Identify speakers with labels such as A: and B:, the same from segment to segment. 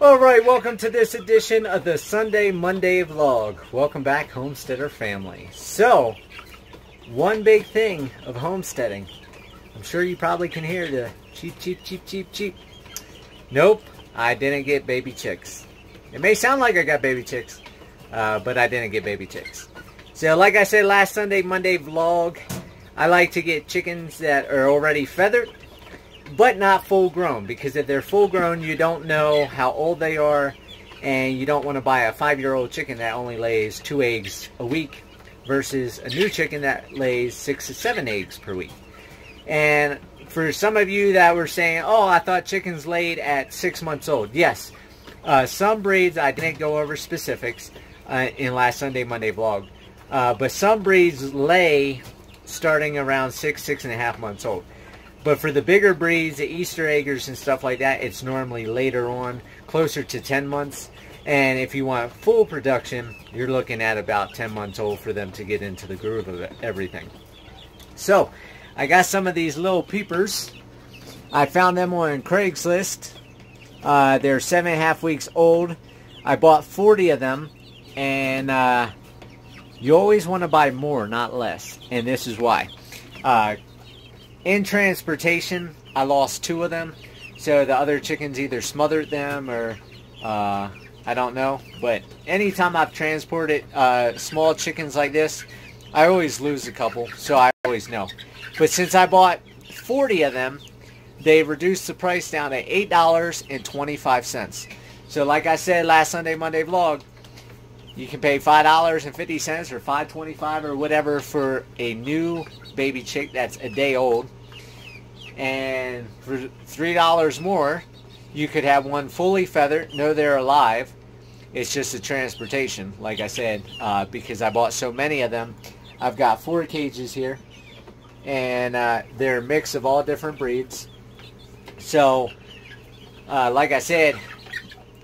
A: Alright, welcome to this edition of the Sunday Monday vlog. Welcome back, Homesteader family. So, one big thing of homesteading. I'm sure you probably can hear the cheep, cheep, cheep, cheep, cheep. Nope, I didn't get baby chicks. It may sound like I got baby chicks, but I didn't get baby chicks. So, like I said last Sunday Monday vlog, I like to get chickens that are already feathered, but not full grown, because if they're full grown you don't know how old they are, and you don't want to buy a 5-year-old chicken that only lays 2 eggs a week versus a new chicken that lays 6 to 7 eggs per week. And for some of you that were saying, oh, I thought chickens laid at 6 months old. Yes, some breeds, I didn't go over specifics in last Sunday Monday vlog, but some breeds lay starting around 6.5 months old. But for the bigger breeds, the Easter eggers and stuff like that, it's normally later on, closer to 10 months. And if you want full production, you're looking at about 10 months old for them to get into the groove of everything. So, I got some of these little peepers. I found them on Craigslist. They're 7.5 weeks old. I bought 40 of them. And you always want to buy more, not less. And this is why. In transportation, I lost 2 of them, so the other chickens either smothered them or I don't know. But anytime I've transported small chickens like this, I always lose a couple, so I always know. But since I bought 40 of them, they reduced the price down to $8.25. So like I said last Sunday Monday vlog, you can pay $5.50 or $5.25 or whatever for a new baby chick that's a day old. And for $3 more, you could have one fully feathered. No, they're alive. It's just the transportation, like I said, because I bought so many of them. I've got 4 cages here, and they're a mix of all different breeds. So, like I said,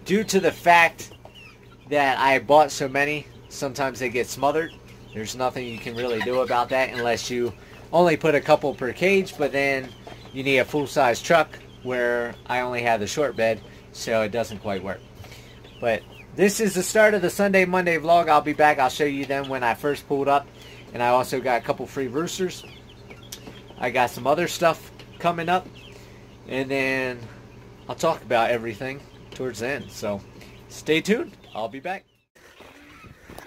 A: due to the fact that I bought so many, sometimes they get smothered. There's nothing you can really do about that unless you only put a couple per cage, but then you need a full-size truck where I only have the short bed, so it doesn't quite work. But this is the start of the Sunday Monday vlog. I'll be back. I'll show you them when I first pulled up. And I also got a couple free roosters. I got some other stuff coming up. And then I'll talk about everything towards the end. So stay tuned. I'll be back.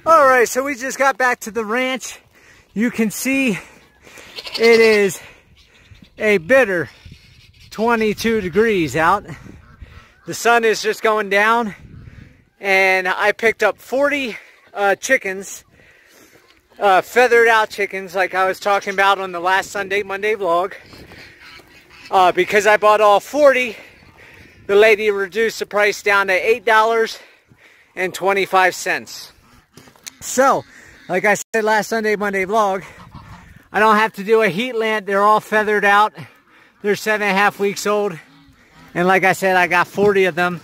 A: Alright, so we just got back to the ranch. You can see it is a bitter 22 degrees out. The sun is just going down. And I picked up 40 chickens. Feathered out chickens like I was talking about on the last Sunday Monday vlog. Because I bought all 40, the lady reduced the price down to $8.25. So, like I said last Sunday Monday vlog, I don't have to do a heat lamp. They're all feathered out. They're 7.5 weeks old. And like I said, I got 40 of them.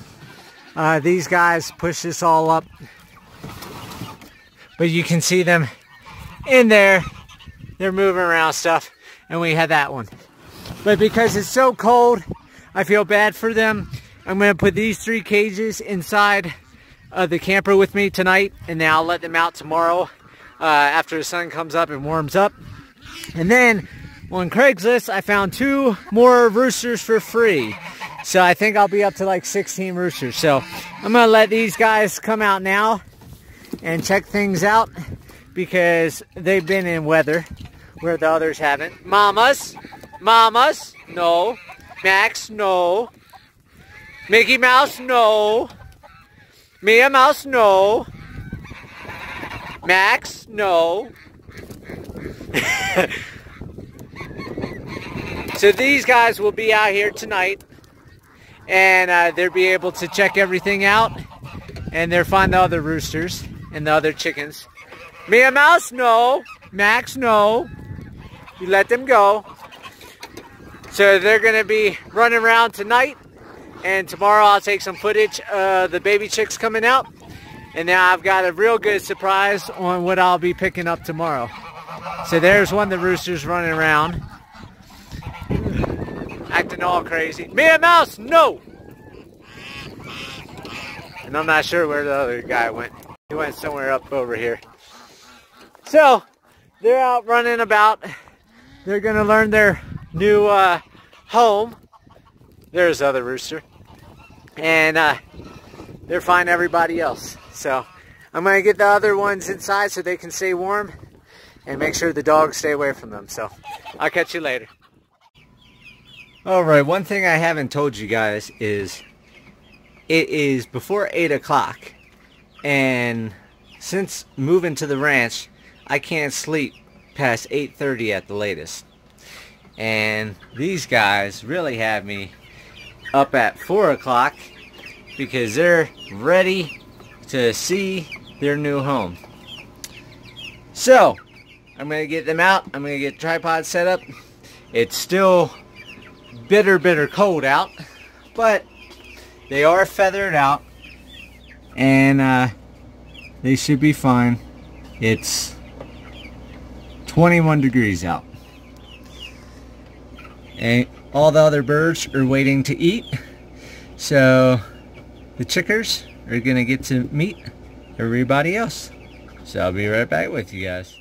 A: These guys push this all up. But you can see them in there. They're moving around stuff. And we had that one. But because it's so cold, I feel bad for them. I'm going to put these 3 cages inside the camper with me tonight, and then I'll let them out tomorrow after the sun comes up and warms up. And then on Craigslist, I found 2 more roosters for free. So I think I'll be up to like 16 roosters. So I'm going to let these guys come out now and check things out, because they've been in weather where the others haven't. Mamas, no. Max, no. Mickey Mouse, no. Mia Mouse, no. Max, no. So these guys will be out here tonight, and they'll be able to check everything out, and they'll find the other roosters and the other chickens. Mia Mouse, no. Max, no. You let them go. So they're going to be running around tonight. And tomorrow I'll take some footage of the baby chicks coming out. And now I've got a real good surprise on what I'll be picking up tomorrow. So there's one of the roosters running around, acting all crazy. Mia Mouse, no! And I'm not sure where the other guy went. He went somewhere up over here. So, they're out running about. They're gonna learn their new home. There's the other rooster. And they're finding everybody else. So, I'm gonna get the other ones inside so they can stay warm and make sure the dogs stay away from them. So, I'll catch you later. Alright, one thing I haven't told you guys is it is before 8 o'clock, and since moving to the ranch, I can't sleep past 8:30 at the latest. And these guys really have me up at 4 o'clock because they're ready to see their new home. So, I'm going to get them out. I'm going to get the tripod set up. It's still bitter cold out, but they are feathered out, and they should be fine. It's 21 degrees out, and all the other birds are waiting to eat, so the chickers are gonna get to meet everybody else. So I'll be right back with you guys.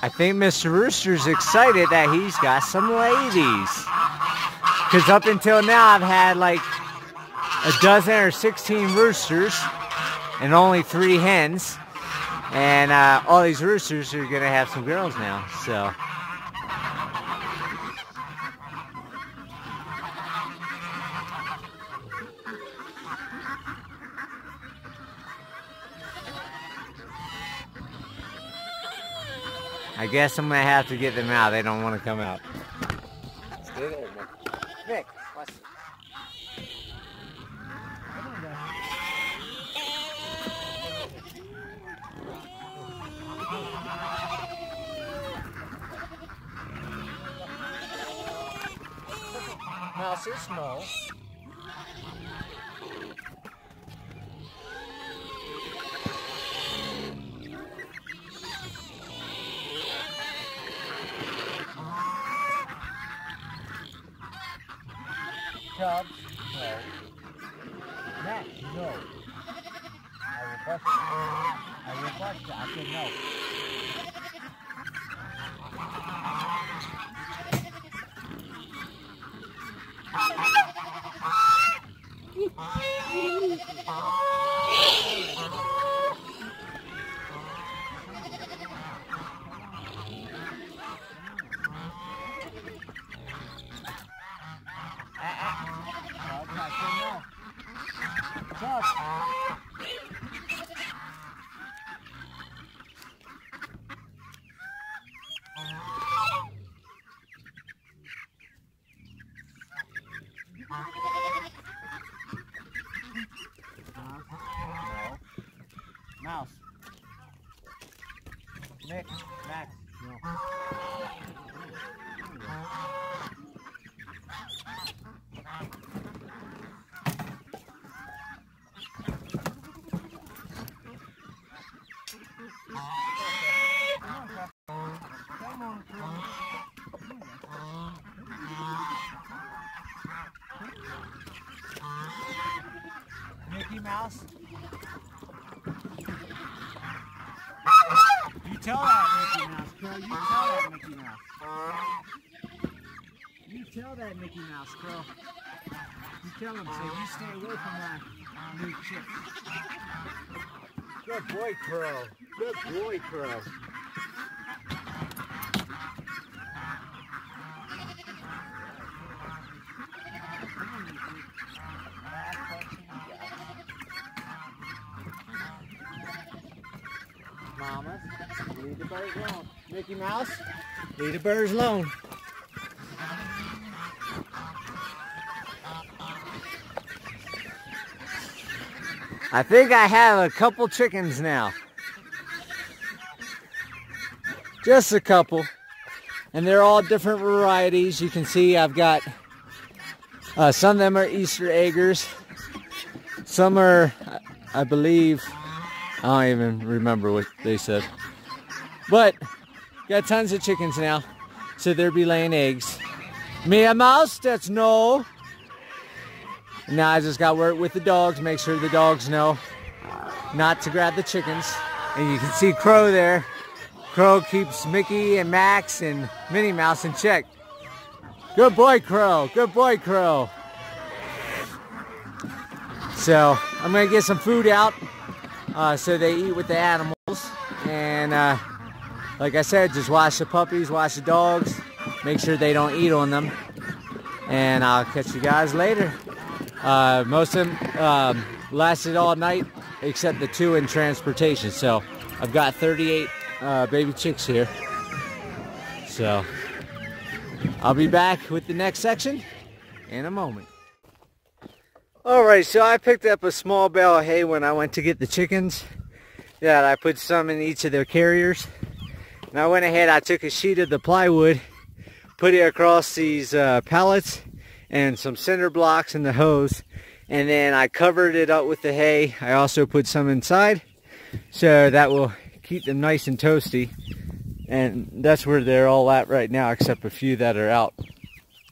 A: I think Mr. Rooster's excited that he's got some ladies. Because up until now I've had like a dozen or 16 roosters and only 3 hens. And all these roosters are going to have some girls now. So. I guess I'm going to have to get them out. They don't want to come out. Stay there, Nick. Nick, watch it. Mouse is small. Cubs, no. Matt, no. I will bust you. I will bust you. I said no. Mouse. Nick, Max, no. Mickey Mouse. You tell that Mickey Mouse, Crow. You tell that Mickey Mouse. You tell that Mickey Mouse, Crow. You tell him, say, you stay away from that new chick. Good boy, Crow. Good boy, Crow. birds alone. Mickey Mouse, leave the birds alone. I think I have a couple chickens now. Just a couple. And they're all different varieties. You can see I've got, some of them are Easter eggers. Some are, I believe, I don't even remember what they said. But, got tons of chickens now. So they'll be laying eggs. Me a mouse? That's no. Now I just got to work with the dogs, make sure the dogs know not to grab the chickens. And you can see Crow there. Crow keeps Mickey and Max and Minnie Mouse in check. Good boy, Crow. Good boy, Crow. So I'm going to get some food out so they eat with the animals. And like I said, just watch the puppies, watch the dogs. Make sure they don't eat on them. And I'll catch you guys later. Most of them lasted all night except the 2 in transportation. So I've got 38 baby chicks here. So I'll be back with the next section in a moment. Alright, so I picked up a small bale of hay when I went to get the chickens. Yeah, I put some in each of their carriers. And I went ahead, I took a sheet of the plywood, put it across these pallets and some cinder blocks and the hose, and then I covered it up with the hay. I also put some inside, so that will keep them nice and toasty. And that's where they're all at right now, except a few that are out.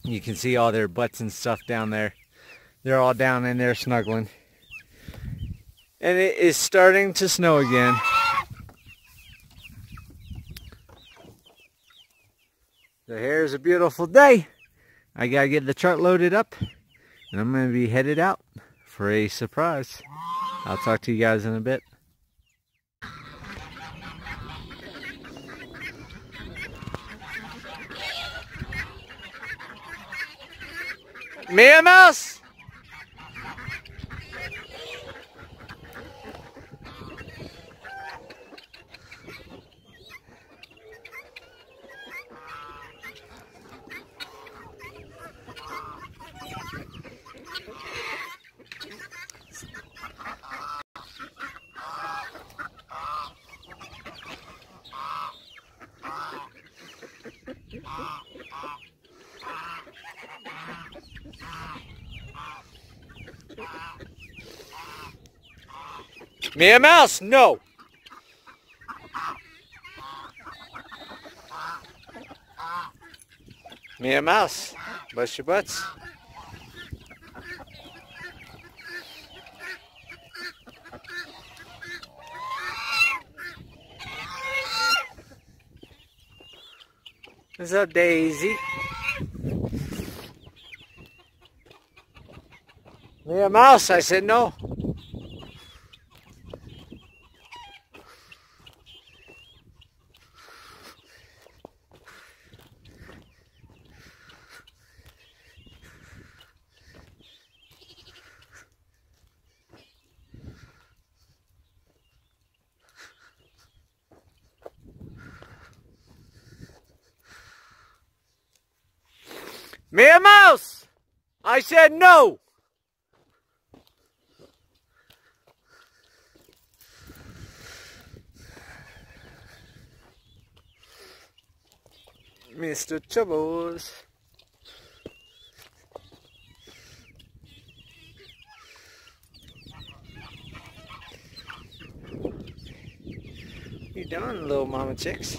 A: You can see all their butts and stuff down there. They're all down in there snuggling. And it is starting to snow again. So here's a beautiful day. I gotta get the truck loaded up, and I'm gonna be headed out for a surprise. I'll talk to you guys in a bit. Me a mouse? Me a mouse? No. Me a mouse? Bust your butts. What's up, Daisy? Me a mouse? I said no. Me a mouse! I said no! Mr. Chubbles. You doing, little mama chicks?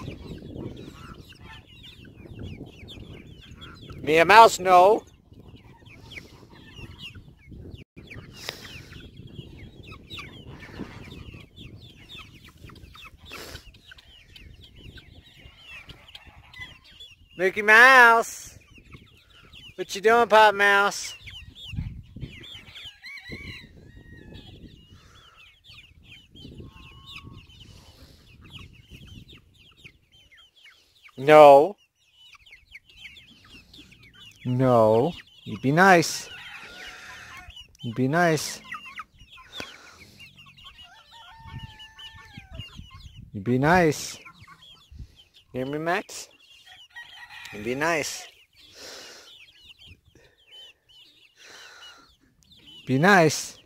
A: Me a mouse? No. Mickey Mouse, what you doing, Pop Mouse? No. No. You be nice. You be nice. You be nice. Hear me, Max? And be nice. Be nice.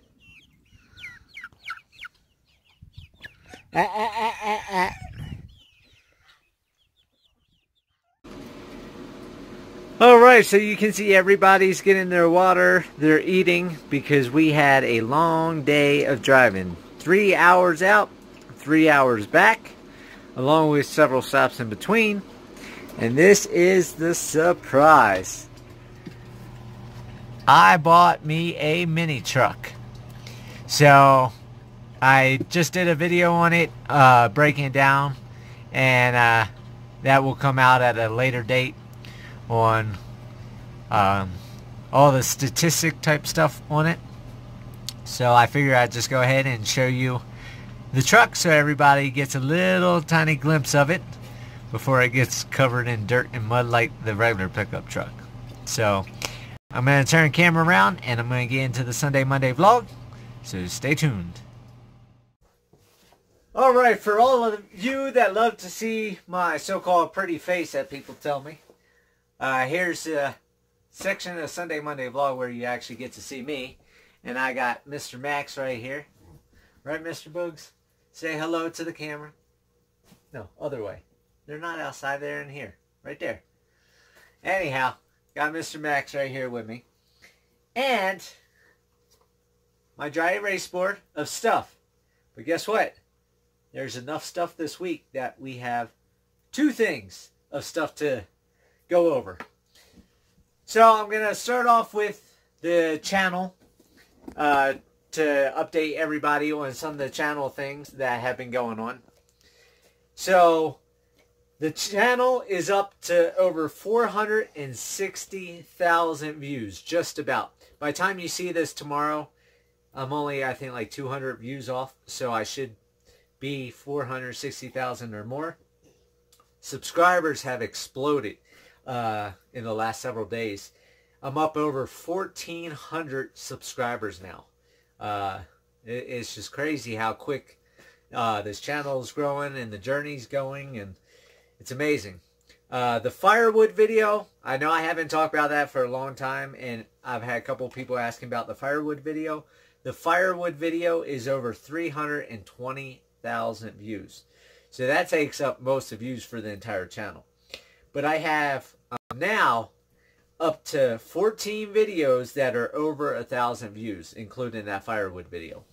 A: Alright, so you can see everybody's getting their water. They're eating because we had a long day of driving. 3 hours out, 3 hours back, along with several stops in between. And this is the surprise. I bought me a mini truck. So I just did a video on it, breaking it down, and that will come out at a later date on all the statistic type stuff on it. So I figure I'd just go ahead and show you the truck so everybody gets a little tiny glimpse of it before it gets covered in dirt and mud like the regular pickup truck. So I'm going to turn the camera around and I'm going to get into the Sunday Monday vlog, so stay tuned. Alright, for all of you that love to see my so-called pretty face that people tell me, here's a section of Sunday Monday vlog where you actually get to see me. And I got Mr. Max right here. Right, Mr. Boogs? Say hello to the camera. No, other way. They're not outside, they're in here. Right there. Anyhow, got Mr. Max right here with me. And my dry erase board of stuff. But guess what? There's enough stuff this week that we have 2 things of stuff to go over. So I'm going to start off with the channel to update everybody on some of the channel things that have been going on. So the channel is up to over 460,000 views, just about. By the time you see this tomorrow, I'm only, I think, like 200 views off, so I should be 460,000 or more. Subscribers have exploded in the last several days. I'm up over 1,400 subscribers now. It's just crazy how quick this channel is growing and the journey's going, and it's amazing. The firewood video, I know I haven't talked about that for a long time, and I've had a couple people asking about the firewood video. The firewood video is over 320,000 views. So that takes up most of the views for the entire channel. But I have now up to 14 videos that are over 1,000 views, including that firewood video.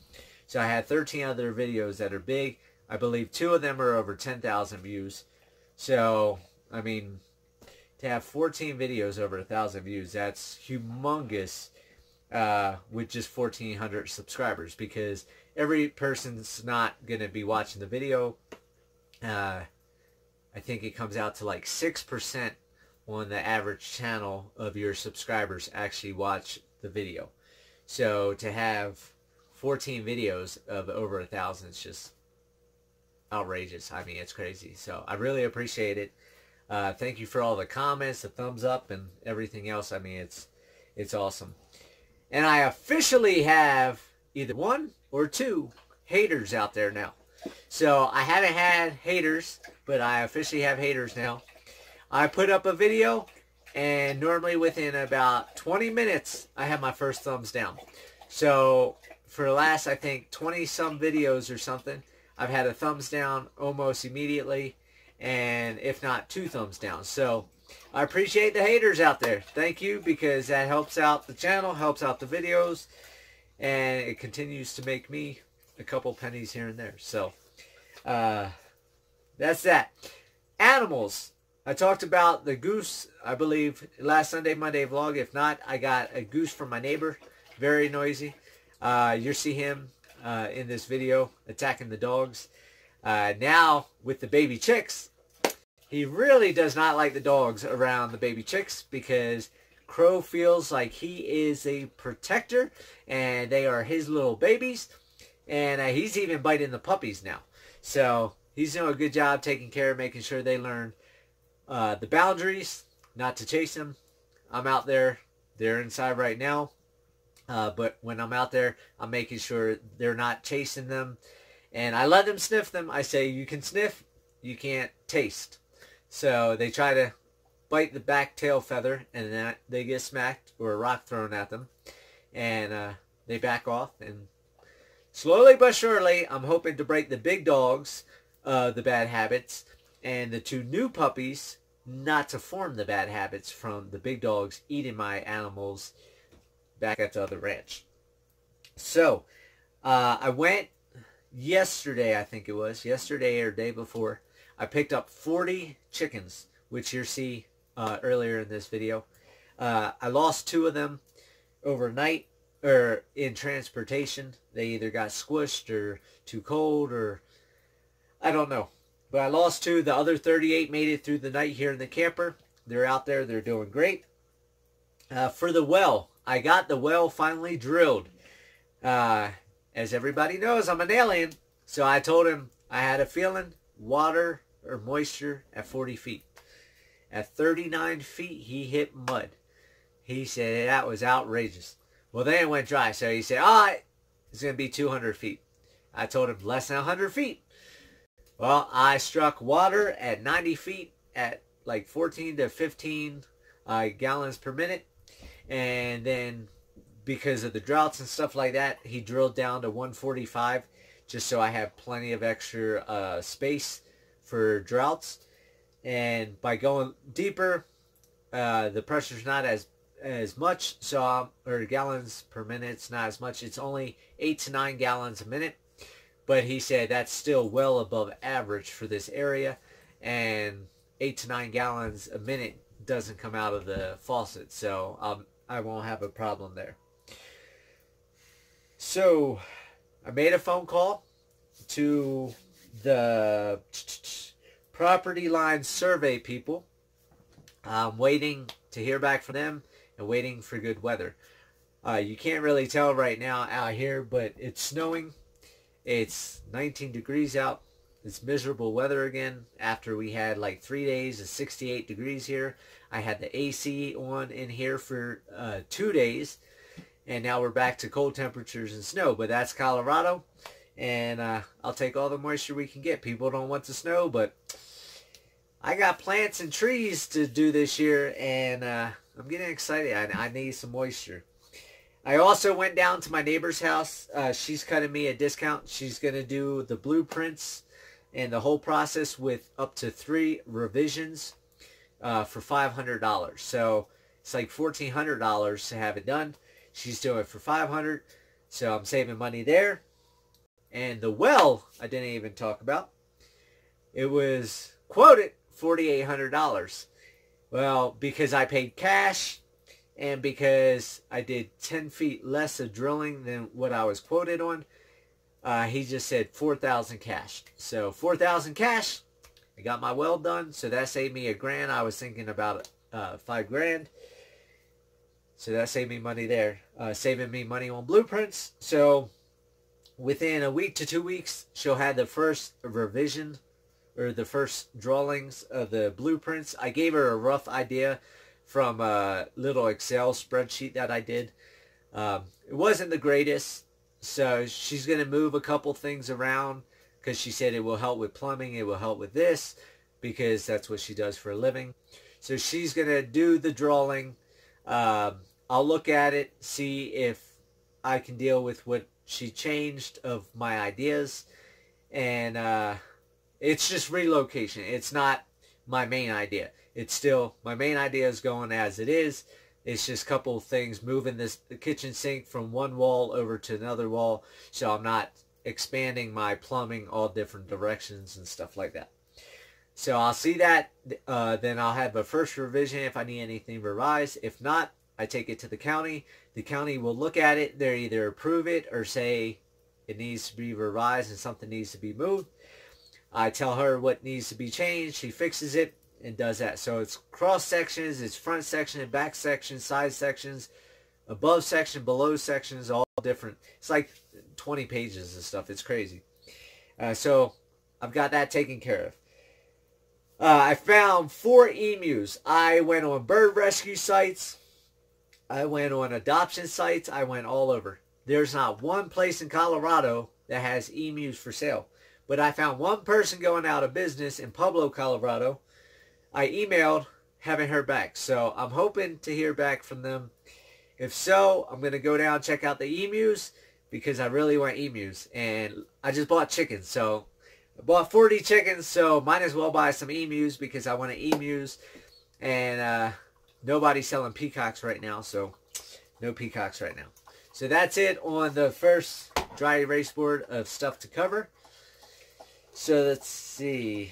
A: So I had 13 other videos that are big. I believe 2 of them are over 10,000 views. So, I mean, to have 14 videos over 1,000 views, that's humongous with just 1,400 subscribers, because every person's not going to be watching the video. I think it comes out to like 6% on the average channel of your subscribers actually watch the video. So to have 14 videos of over 1,000 is just outrageous. I mean, it's crazy. So I really appreciate it. Thank you for all the comments, the thumbs up, and everything else. I mean, it's awesome. And I officially have either 1 or 2 haters out there now. So I haven't had haters, but I officially have haters now. I put up a video, and normally within about 20 minutes, I have my first thumbs down. So for the last, I think, 20-some videos or something, I've had a thumbs down almost immediately, and if not, 2 thumbs down. So I appreciate the haters out there. Thank you, because that helps out the channel, helps out the videos, and it continues to make me a couple pennies here and there. So that's that. Animals. I talked about the goose, I believe, last Sunday, Monday vlog. If not, I got a goose from my neighbor. Very noisy. You'll see him in this video attacking the dogs. Now, with the baby chicks, he really does not like the dogs around the baby chicks, because Crow feels like he is a protector and they are his little babies. And he's even biting the puppies now. So he's doing a good job taking care of making sure they learn the boundaries, not to chase them. I'm out there. They're inside right now. But when I'm out there, I'm making sure they're not chasing them. And I let them sniff them. I say, you can sniff, you can't taste. So they try to bite the back tail feather, and then they get smacked or a rock thrown at them, and they back off. And slowly but surely, I'm hoping to break the big dogs, the bad habits, and the two new puppies not to form the bad habits from the big dogs eating my animals back at the other ranch. So I went yesterday, I think it was, yesterday or day before. I picked up 40 chickens, which you see earlier in this video. I lost 2 of them overnight or in transportation. They either got squished or too cold, or I don't know. But I lost 2. The other 38 made it through the night here in the camper. They're out there. They're doing great. For the well, I got the well finally drilled. As everybody knows, I'm an alien. So I told him I had a feeling water or moisture at 40 feet. At 39 feet, he hit mud. He said that was outrageous. Well, then it went dry. So he said, all right, it's going to be 200 feet. I told him less than 100 feet. Well, I struck water at 90 feet at like 14 to 15 gallons per minute. And then because of the droughts and stuff like that, he drilled down to 145 just so I have plenty of extra space for droughts. And by going deeper, the pressure's not as much, so or gallons per minute, it's not as much. It's only 8 to 9 gallons a minute. But he said that's still well above average for this area, and 8 to 9 gallons a minute doesn't come out of the faucet, so I won't have a problem there. So I made a phone call to the property line survey people. I'm waiting to hear back from them and waiting for good weather. You can't really tell right now out here, but it's snowing. It's 19 degrees out. It's miserable weather again after we had like 3 days of 68 degrees here. I had the AC on in here for 2 days, and now we're back to cold temperatures and snow. But that's Colorado, and I'll take all the moisture we can get. People don't want the snow, but I got plants and trees to do this year, and I'm getting excited. I need some moisture. I also went down to my neighbor's house. She's cutting me a discount. She's going to do the blueprints and the whole process with up to 3 revisions for $500. So it's like $1,400 to have it done. She's doing it for $500, so I'm saving money there. And the well, I didn't even talk about. It was quoted $4,800. Well, because I paid cash, and because I did 10 feet less of drilling than what I was quoted on, he just said $4,000 cash. So $4,000 cash, I got my well done. So that saved me $1,000. I was thinking about $5,000. So that saved me money there. Saving me money on blueprints. So within a week to 2 weeks, she'll have the first revision or the first drawings of the blueprints. I gave her a rough idea from a little Excel spreadsheet that I did. It wasn't the greatest, so she's going to move a couple things around because she said it will help with plumbing, it will help with this, because that's what she does for a living. So she's going to do the drawing. I'll look at it, see if I can deal with what she changed of my ideas, and it's just relocation. It's not my main idea. It's still, my main idea is going as it is. It's just a couple of things, moving the kitchen sink from one wall over to another wall, so I'm not expanding my plumbing all different directions and stuff like that. So I'll see that, then I'll have a first revision if I need anything revised. If not, I take it to the county. The county will look at it. They either approve it or say it needs to be revised and something needs to be moved. I tell her what needs to be changed. She fixes it and does that. So it's cross sections, it's front section and back section, side sections, above section, below sections, all different. It's like 20 pages of stuff. It's crazy. So I've got that taken care of. I found 4 emus. I went on bird rescue sites. I went on adoption sites. I went all over. There's not one place in Colorado that has emus for sale. But I found one person going out of business in Pueblo, Colorado. I emailed, haven't heard back. So I'm hoping to hear back from them. If so, I'm going to go down and check out the emus because I really want emus. And I just bought chickens. So I bought 40 chickens, so might as well buy some emus because I want emus. And nobody's selling peacocks right now, so no peacocks right now. So that's it on the first dry erase board of stuff to cover. So let's see.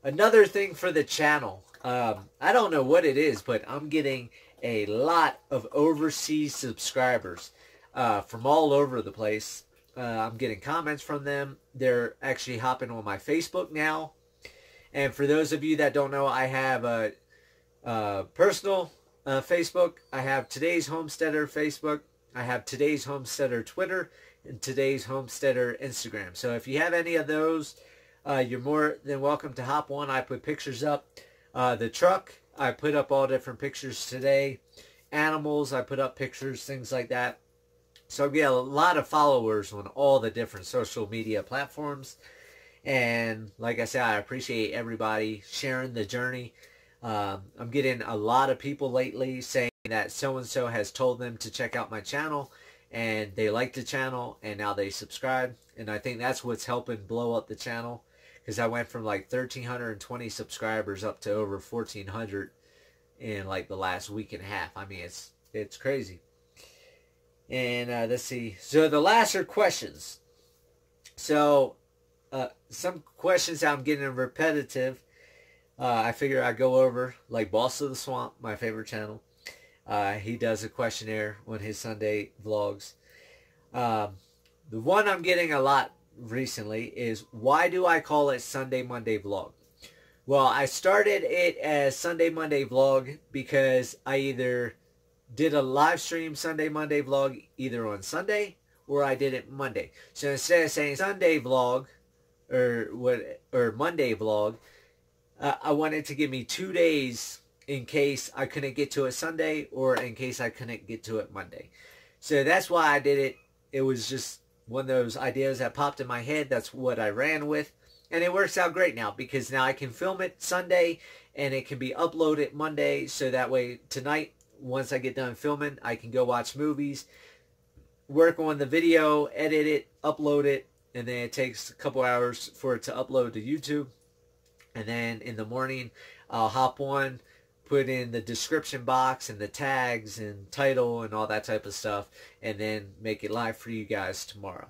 A: Another thing for the channel. I don't know what it is, but I'm getting a lot of overseas subscribers from all over the place. I'm getting comments from them. They're actually hopping on my Facebook now. And for those of you that don't know, I have a personal Facebook. I have Today's Homesteader Facebook. I have Today's Homesteader Twitter and Today's Homesteader Instagram. So if you have any of those, you're more than welcome to hop on. I put pictures up. The truck, I put up all different pictures today. Animals, I put up pictures, things like that. So I get a lot of followers on all the different social media platforms. And like I said, I appreciate everybody sharing the journey. I'm getting a lot of people lately saying that so-and-so has told them to check out my channel. And they like the channel and now they subscribe. And I think that's what's helping blow up the channel. Because I went from like 1,320 subscribers up to over 1,400 in like the last week and a half. I mean, it's crazy. And let's see. So the last are questions. So some questions I'm getting repetitive. I figure I go over, like Boss of the Swamp, my favorite channel. He does a questionnaire on his Sunday vlogs. The one I'm getting a lot recently is, why do I call it Sunday Monday Vlog? Well, I started it as Sunday Monday Vlog because I either did a live stream Sunday Monday Vlog either on Sunday or I did it Monday. So instead of saying Sunday Vlog or Monday Vlog, I wanted to give me 2 days in case I couldn't get to it Sunday or in case I couldn't get to it Monday. So that's why I did it. It was just one of those ideas that popped in my head. That's what I ran with. And it works out great now because now I can film it Sunday and it can be uploaded Monday. So that way tonight, once I get done filming, I can go watch movies, work on the video, edit it, upload it, and then it takes a couple hours for it to upload to YouTube. And then in the morning, I'll hop on, put in the description box and the tags and title and all that type of stuff, and then make it live for you guys tomorrow.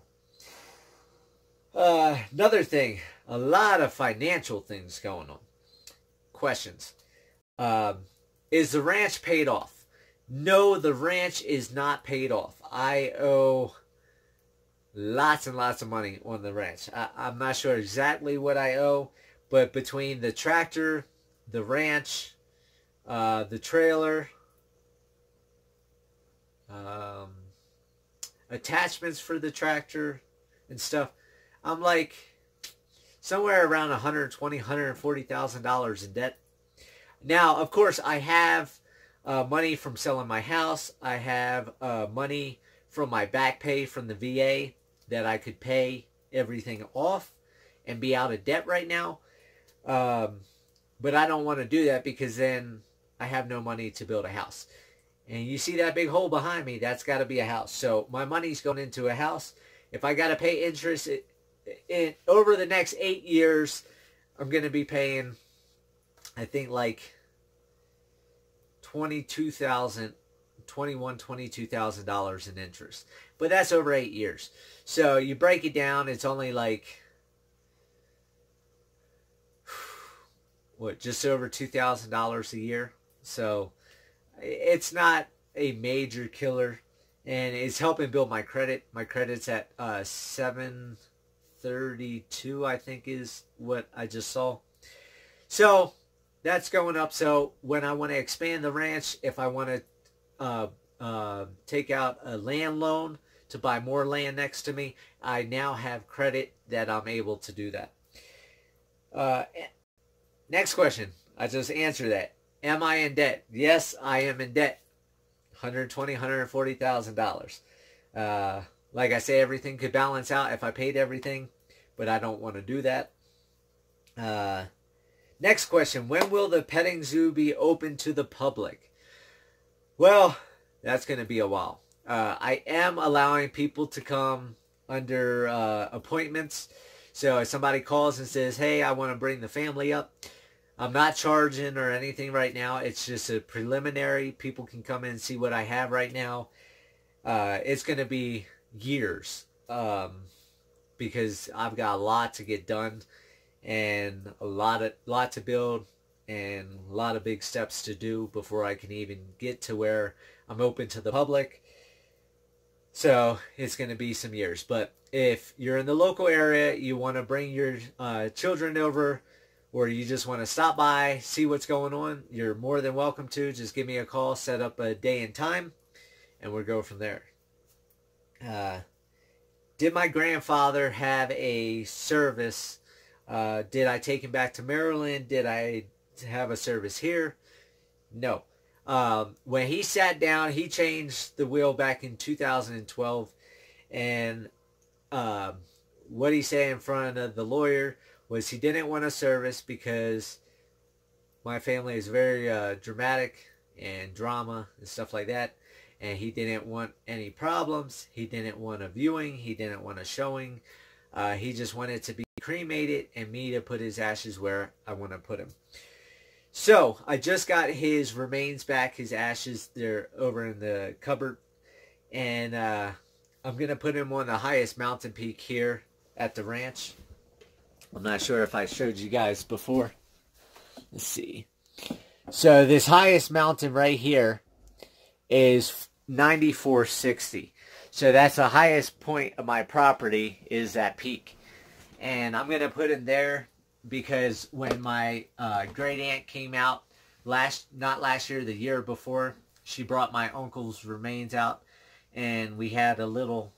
A: Another thing, a lot of financial things going on. Questions. Is the ranch paid off? No, the ranch is not paid off. I owe lots and lots of money on the ranch. I'm not sure exactly what I owe, but between the tractor, the ranch, the trailer, attachments for the tractor and stuff, I'm like somewhere around $120,000, $140,000 in debt. Now, of course, I have money from selling my house. I have money from my back pay from the VA that I could pay everything off and be out of debt right now. But I don't want to do that because then I have no money to build a house. And you see that big hole behind me? That's got to be a house. So my money's going into a house. If I got to pay interest over the next 8 years, I'm going to be paying, I think, like $22,000 in interest. But that's over 8 years. So you break it down, it's only like, what, just over $2,000 a year. So it's not a major killer, and it's helping build my credit. My credit's at 732, I think is what I just saw. So that's going up. So when I want to expand the ranch, if I want to take out a land loan to buy more land next to me, I now have credit that I'm able to do that. Next question. I just answered that. Am I in debt? Yes, I am in debt. $120,000, $140,000. Like I say, everything could balance out if I paid everything, but I don't want to do that. Next question, when will the petting zoo be open to the public? Well, that's going to be a while. I am allowing people to come under appointments. So if somebody calls and says, hey, I want to bring the family up, I'm not charging or anything right now. It's just a preliminary. People can come in and see what I have right now. It's going to be years because I've got a lot to get done and a lot to build and a lot of big steps to do before I can even get to where I'm open to the public. So it's going to be some years. But if you're in the local area, you want to bring your children over, or you just want to stop by, see what's going on, you're more than welcome to. Just give me a call, set up a day and time, and we'll go from there. Did my grandfather have a service? Did I take him back to Maryland? Did I have a service here? No. When he sat down, he changed the will back in 2012. And what he said in front of the lawyer was he didn't want a service because my family is very dramatic and drama and stuff like that. And he didn't want any problems. He didn't want a viewing. He didn't want a showing. He just wanted to be cremated and me to put his ashes where I want to put him. So I just got his remains back, his ashes. They're over in the cupboard. And I'm going to put him on the highest mountain peak here at the ranch. I'm not sure if I showed you guys before. Let's see. So this highest mountain right here is 9460. So that's the highest point of my property is that peak. And I'm going to put him there because when my great aunt came out not last year, the year before, she brought my uncle's remains out and we had a little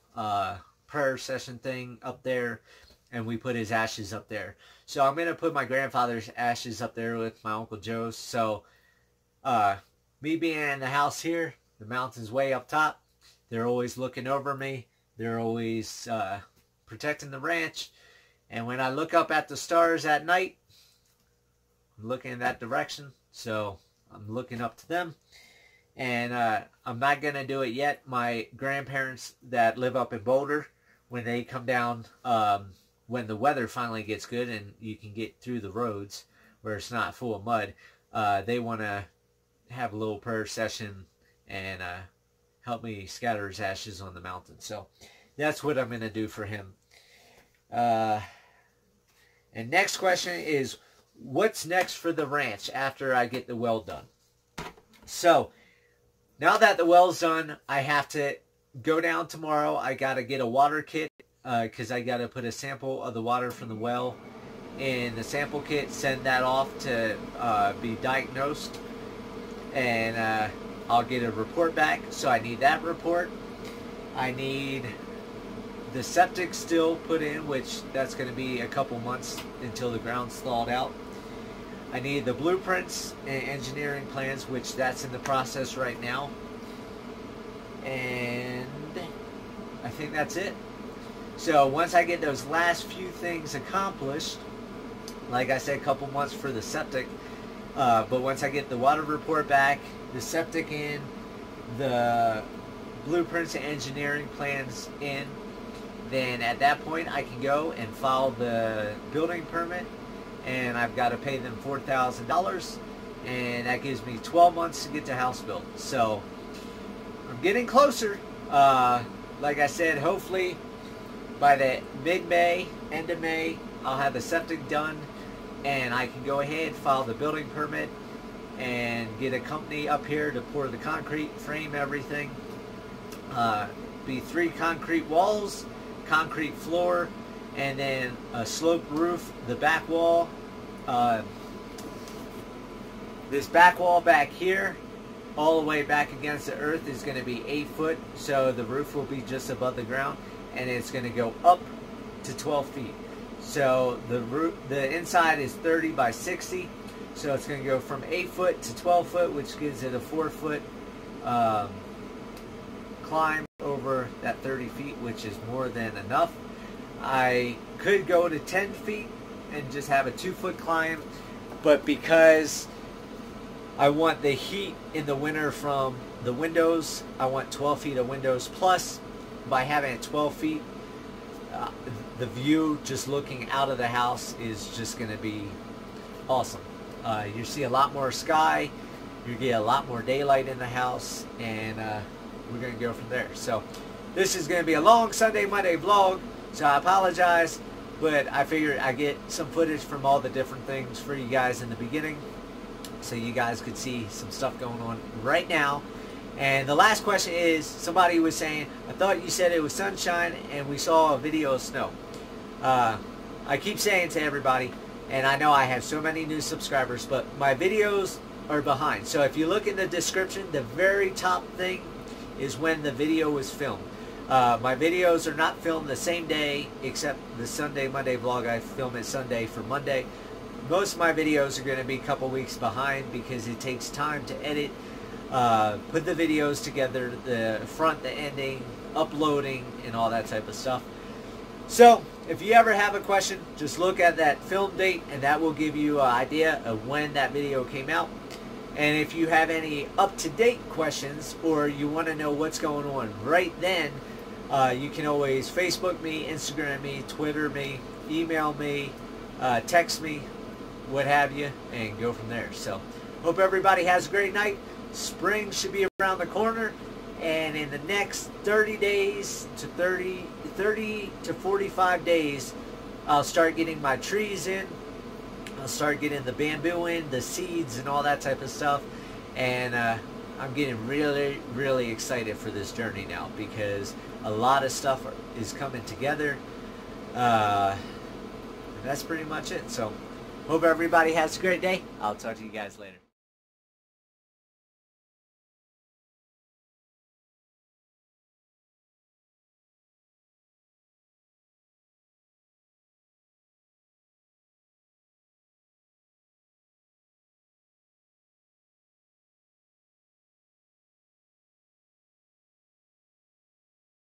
A: prayer session thing up there and we put his ashes up there. So I'm going to put my grandfather's ashes up there with my Uncle Joe's. So me being in the house here, the mountain's way up top. They're always looking over me. They're always protecting the ranch. And when I look up at the stars at night, I'm looking in that direction. So I'm looking up to them. And I'm not going to do it yet. My grandparents that live up in Boulder, when they come down, when the weather finally gets good and you can get through the roads where it's not full of mud, they want to have a little prayer session and help me scatter his ashes on the mountain. So that's what I'm going to do for him. And next question is, what's next for the ranch after I get the well done? So now that the well's done, I have to go down tomorrow. I got to get a water kit because I got to put a sample of the water from the well in the sample kit, send that off to be diagnosed, and I'll get a report back. So I need that report. I need the septic still put in, which that's going to be a couple months until the ground's thawed out. I need the blueprints and engineering plans, which that's in the process right now. And I think that's it. So once I get those last few things accomplished, like I said, a couple months for the septic, but once I get the water report back, the septic in, the blueprints and engineering plans in, then at that point I can go and file the building permit, and I've got to pay them $4,000, and that gives me 12 months to get the house built. So I'm getting closer. Like I said, hopefully by the mid-May, end of May, I'll have the septic done, and I can go ahead, file the building permit, and get a company up here to pour the concrete, frame everything. Be 3 concrete walls, concrete floor, and then a sloped roof. The back wall, this back wall back here, all the way back against the earth, is going to be 8 foot, so the roof will be just above the ground, and it's going to go up to 12 feet. So the inside is 30 by 60, so it's going to go from 8 foot to 12 foot, which gives it a 4 foot climb over that 30 feet, which is more than enough. I could go to 10 feet and just have a 2 foot climb, but because I want the heat in the winter from the windows, I want 12 feet of windows. Plus, by having it 12 feet, the view just looking out of the house is just going to be awesome. You see a lot more sky, you get a lot more daylight in the house, and we're going to go from there. So this is going to be a long Sunday, Monday vlog, so I apologize, but I figured I'd get some footage from all the different things for you guys in the beginning, so you guys could see some stuff going on right now. And the last question is, somebody was saying, I thought you said it was sunshine and we saw a video of snow. I keep saying to everybody, and I know I have so many new subscribers, but my videos are behind. So if you look in the description, the very top thing is when the video was filmed. My videos are not filmed the same day, except the Sunday, Monday vlog. I film it Sunday for Monday. Most of my videos are going to be a couple weeks behind because it takes time to edit, put the videos together, the front, the ending, uploading, and all that type of stuff. So if you ever have a question, just look at that film date, and that will give you an idea of when that video came out. And if you have any up-to-date questions, or you want to know what's going on right then, you can always Facebook me, Instagram me, Twitter me, email me, text me, what have you, and go from there. So hope everybody has a great night. Spring should be around the corner, and in the next 30 to 45 days, I'll start getting my trees in. I'll start getting the bamboo in, the seeds, and all that type of stuff. And I'm getting really, really excited for this journey now, because a lot of stuff is coming together. And that's pretty much it. So hope everybody has a great day. I'll talk to you guys later.